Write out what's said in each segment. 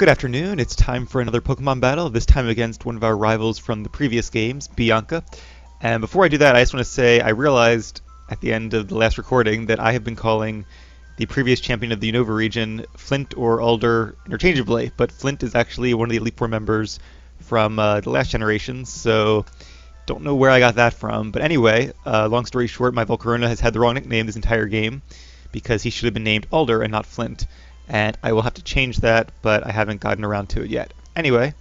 Good afternoon, it's time for another Pokemon battle, this time against one of our rivals from the previous games, Bianca. And before I do that, I just want to say I realized at the end of the last recording that I have been calling the previous champion of the Unova region Flint or Alder interchangeably, but Flint is actually one of the Elite Four members from the last generation, so don't know where I got that from. But anyway, long story short, my Volcarona has had the wrong nickname this entire game because he should have been named Alder and not Flint. And I will have to change that, but I haven't gotten around to it yet. Anyway,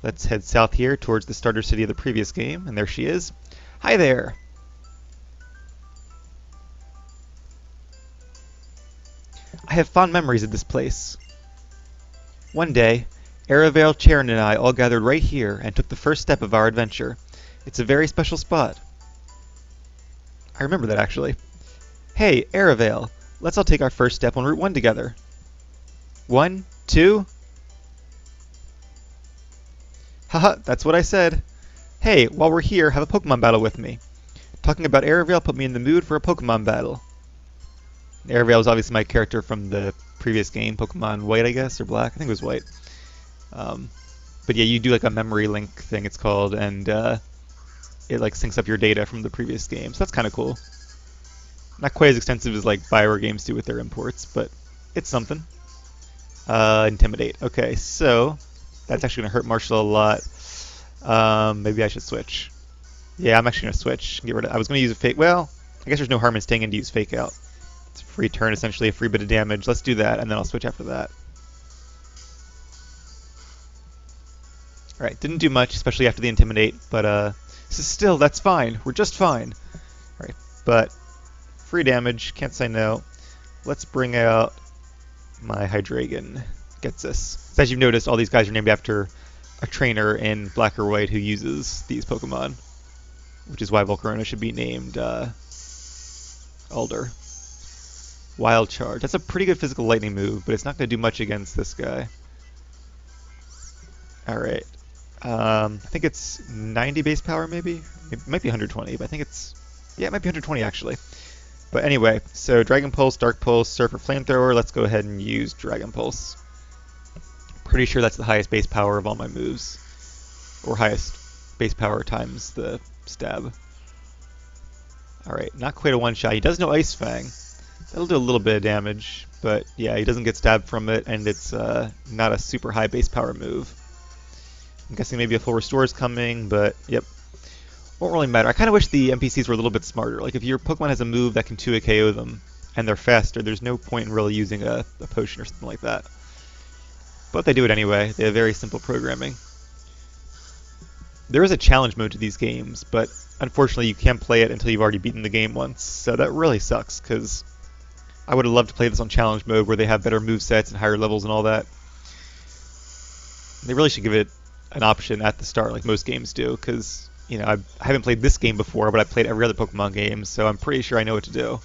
let's head south here towards the starter city of the previous game, and there she is. Hi there! I have fond memories of this place. One day, Aravale, Charon, and I all gathered right here and took the first step of our adventure. It's a very special spot. I remember that, actually. Hey, Aravale, let's all take our first step on Route 1 together. 1, 2. Haha, that's what I said. Hey, while we're here, have a Pokemon battle with me. Talking about Aravale put me in the mood for a Pokemon battle. Aravale is obviously my character from the previous game, Pokemon White, I guess, or Black. I think it was White. But yeah, you do like a memory link thing, it's called, and it like syncs up your data from the previous game, so that's kind of cool. Not quite as extensive as like Bioware games do with their imports, but it's something. Intimidate. Okay, so that's actually going to hurt Marshall a lot. Maybe I should switch. Yeah, I'm actually going to switch. Get rid of. I was going to use a fake. Well, I guess there's no harm in staying in to use fake out. It's a free turn, essentially a free bit of damage. Let's do that, and then I'll switch after that. All right, didn't do much, especially after the intimidate, but still that's fine. We're just fine. All right, but free damage. Can't say no. Let's bring out my Hydreigon. Gets this. So as you've noticed, all these guys are named after a trainer in Black or White who uses these Pokemon, which is why Volcarona should be named Alder. Wild Charge. That's a pretty good physical lightning move, but it's not going to do much against this guy. Alright. I think it's 90 base power, maybe? It might be 120, but I think it's... Yeah, it might be 120, actually. But anyway, so Dragon Pulse, Dark Pulse, Surf, or Flamethrower, let's go ahead and use Dragon Pulse. Pretty sure that's the highest base power of all my moves. Or highest base power times the stab. Alright, not quite a one-shot. He does know Ice Fang. That'll do a little bit of damage, but yeah, he doesn't get stabbed from it, and it's not a super high base power move. I'm guessing maybe a full restore is coming, but yep. Won't really matter. I kind of wish the NPCs were a little bit smarter. Like if your Pokemon has a move that can 2-hit KO them, and they're faster, there's no point in really using a potion or something like that. But they do it anyway. They have very simple programming. There is a challenge mode to these games, but unfortunately you can't play it until you've already beaten the game once, so that really sucks, because I would have loved to play this on challenge mode where they have better movesets and higher levels and all that. They really should give it an option at the start like most games do, because you know, I haven't played this game before, but I've played every other Pokemon game, so I'm pretty sure I know what to do.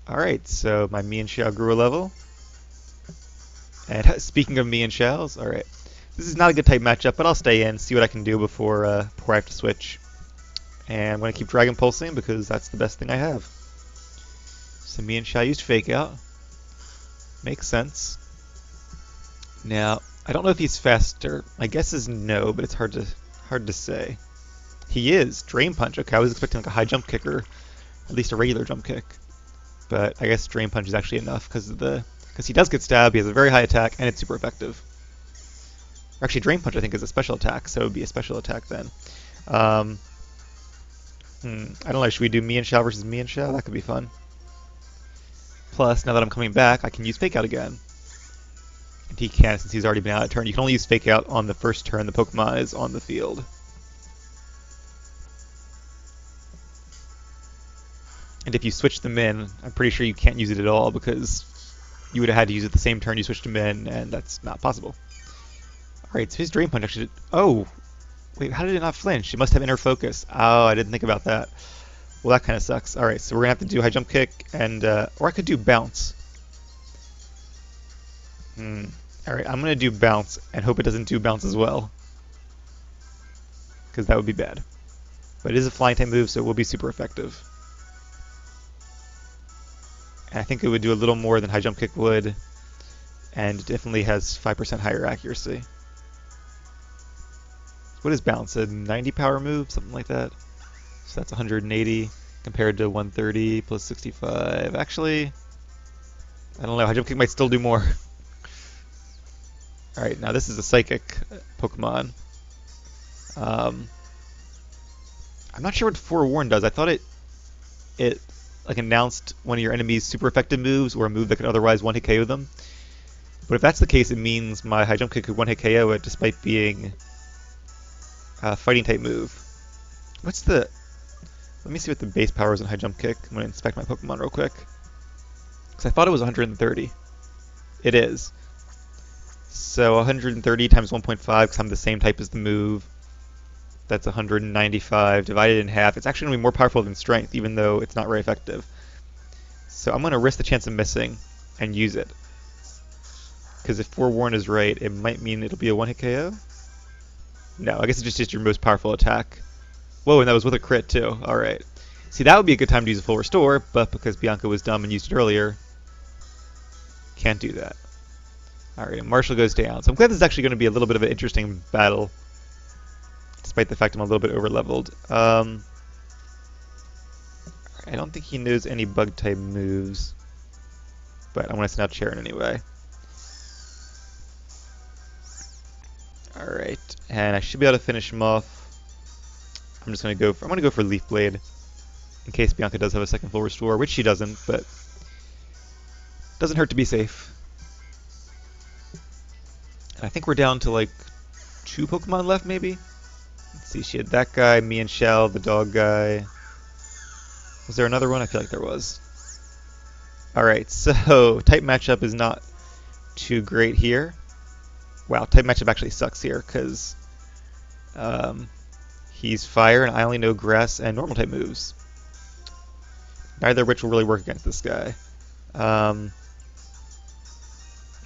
Alright, so my Mienshao grew a level. And speaking of Mienshaos, alright. This is not a good type matchup, but I'll stay in, see what I can do before I have to switch. And I'm going to keep Dragon Pulsing because that's the best thing I have. So Mienshao used Fake Out. Makes sense. Now, I don't know if he's faster. My guess is no, but it's hard to say. He is. Drain Punch. Okay, I was expecting like a high jump kick or at least a regular jump kick. But I guess Drain Punch is actually enough because he does get stabbed, he has a very high attack, and it's super effective. Or actually, Drain Punch I think is a special attack, so it would be a special attack then. I don't know, should we do Mienshao versus Mienshao? That could be fun. Plus, now that I'm coming back, I can use Fake Out again. And he can't since he's already been out of turn. You can only use Fake Out on the first turn the Pokemon is on the field. And if you switch them in, I'm pretty sure you can't use it at all because you would have had to use it the same turn you switched them in, and that's not possible. Alright, so his Drain Punch actually... Oh! Wait, how did it not flinch? It must have Inner Focus. Oh, I didn't think about that. Well, that kind of sucks. Alright, so we're going to have to do High Jump Kick, and or I could do Bounce. Alright, I'm going to do Bounce and hope it doesn't do Bounce as well. Because that would be bad. But it is a flying type move, so it will be super effective. And I think it would do a little more than High Jump Kick would. and it definitely has 5% higher accuracy. What is balance? A 90 power move? Something like that? So that's 180 compared to 130 plus 65. Actually, I don't know. High Jump Kick might still do more. Alright, now this is a Psychic Pokemon. I'm not sure what Forewarn does. I thought it like announced one of your enemy's super effective moves or a move that could otherwise one-hit KO them. But if that's the case, it means my High Jump Kick could one-hit KO it despite being a fighting type move. What's the... Let me see what the base power is on High Jump Kick. I'm going to inspect my Pokemon real quick. Because I thought it was 130. It is. So 130 times 1.5, because I'm the same type as the move. That's 195 divided in half. It's actually going to be more powerful than Strength, even though it's not very effective. So I'm going to risk the chance of missing and use it. Because if Forewarn is right, it might mean it'll be a one-hit KO? No, I guess it's just your most powerful attack. Whoa, and that was with a crit too. Alright. See, that would be a good time to use a full restore, but because Bianca was dumb and used it earlier, can't do that. Alright, and Marshall goes down. So I'm glad this is actually going to be a little bit of an interesting battle, despite the fact I'm a little bit over-leveled. I don't think he knows any Bug-type moves, but I'm going to send out Charon anyway. Alright, and I should be able to finish him off. I'm just going to go for Leaf Blade, in case Bianca does have a second full restore, which she doesn't, but doesn't hurt to be safe. And I think we're down to like 2 Pokemon left, maybe? Let's see, she had that guy, me and Shell, the dog guy. Was there another one? I feel like there was. Alright, so type matchup is not too great here. Wow, type matchup actually sucks here, because he's fire, and I only know grass and normal type moves. Neither of which will really work against this guy. Of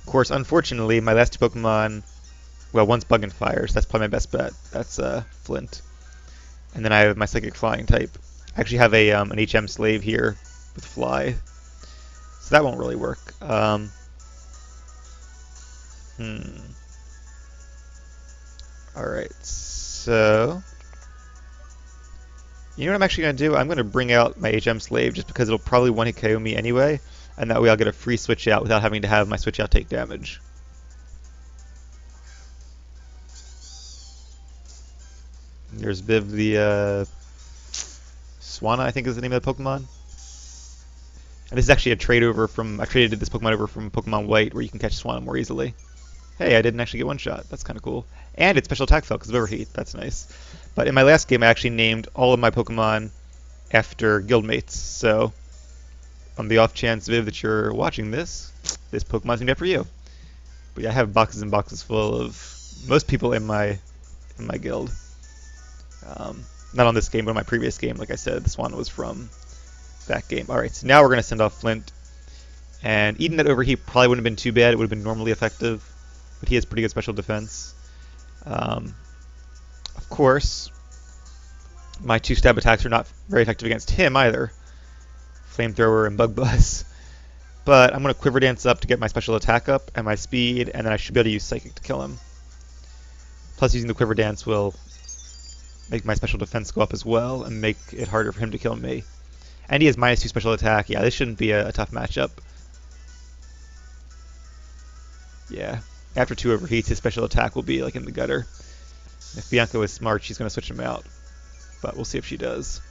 course, unfortunately, my last 2 Pokemon, well, one's Bug and Fire, so that's probably my best bet. That's Flint. And then I have my Psychic Flying type. I actually have a an HM Slave here with Fly, so that won't really work. Alright, so... You know what I'm actually going to do? I'm going to bring out my HM Slave just because it'll probably one-hit KO me anyway, and that way I'll get a free switch out without having to have my switch out take damage. There's Viv the Swanna, I think is the name of the Pokemon. And this is actually a trade over from... I traded this Pokemon over from Pokemon White where you can catch Swanna more easily. Hey, I didn't actually get one shot. That's kind of cool. And its special attack fell because of Overheat. That's nice. But in my last game, I actually named all of my Pokemon after guildmates. So, on the off chance, Viv, that you're watching this Pokemon's named after you. But yeah, I have boxes and boxes full of most people in my guild. Not on this game, but on my previous game. Like I said, this one was from that game. Alright, so now we're going to send off Flint. And eating that Overheat probably wouldn't have been too bad. It would have been normally effective. But he has pretty good special defense. Of course, my 2 stab attacks are not very effective against him either. Flamethrower and Bug Buzz. But I'm going to Quiver Dance up to get my special attack up and my speed, and then I should be able to use Psychic to kill him. Plus using the Quiver Dance will make my special defense go up as well and make it harder for him to kill me. And he has -2 special attack. Yeah, this shouldn't be a tough matchup. Yeah. After 2 overheats, his special attack will be like in the gutter. If Bianca was smart, she's going to switch him out. But we'll see if she does.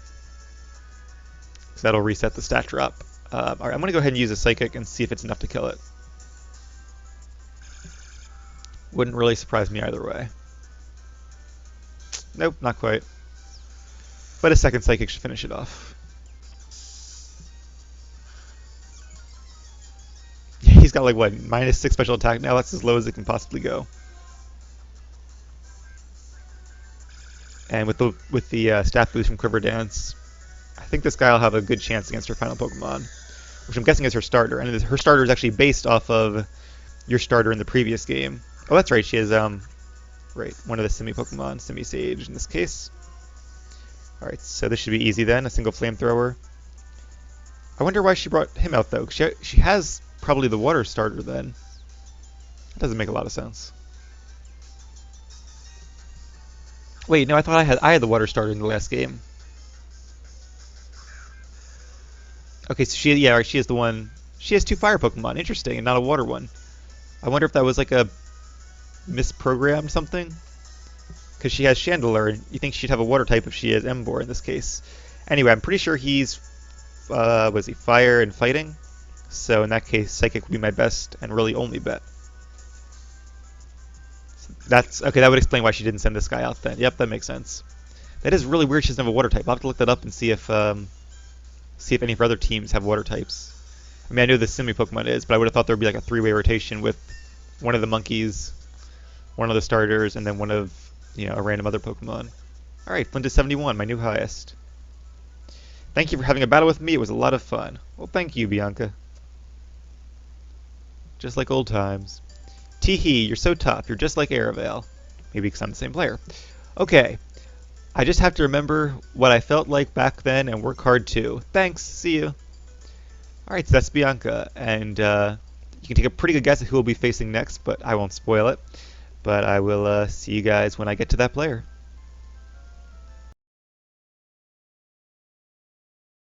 So that'll reset the stat drop. Alright, I'm going to go ahead and use a Psychic and see if it's enough to kill it. Wouldn't really surprise me either way. Nope, not quite. But a second Psychic should finish it off. He's got like, what, -6 special attack now? That's as low as it can possibly go. And with the stat boost from Quiver Dance, I think this guy will have a good chance against her final Pokemon, which I'm guessing is her starter. And her starter is actually based off of your starter in the previous game. Oh, that's right. She has right, one of the Simi Pokemon, Simi Sage in this case. All right, so this should be easy then. A single Flamethrower. I wonder why she brought him out though. She has probably the water starter then. That doesn't make a lot of sense. Wait, no, I thought I had the water starter in the last game. Okay, so she is the one. She has 2 fire Pokemon. Interesting, and not a water one. I wonder if that was like a misprogrammed something. Because she has Chandelure, and you think she'd have a water type if she has Emboar in this case. Anyway, I'm pretty sure he's, was he fire and fighting? So in that case, Psychic would be my best and really only bet. That's okay. That would explain why she didn't send this guy out then. Yep, that makes sense. That is really weird. She doesn't have a water type. I'll have to look that up and see if any of our other teams have water types. I mean, I know the Simi Pokemon is, but I would have thought there would be like a 3-way rotation with one of the monkeys, one of the starters, and then one of a random other Pokemon. All right, Flint is 71, my new highest. Thank you for having a battle with me. It was a lot of fun. Well, thank you, Bianca. Just like old times. Teehee, you're so tough. You're just like Aravale. Maybe because I'm the same player. Okay. I just have to remember what I felt like back then and work hard too. Thanks. See you. Alright, so that's Bianca. And you can take a pretty good guess at who we'll be facing next, but I won't spoil it. But I will see you guys when I get to that player.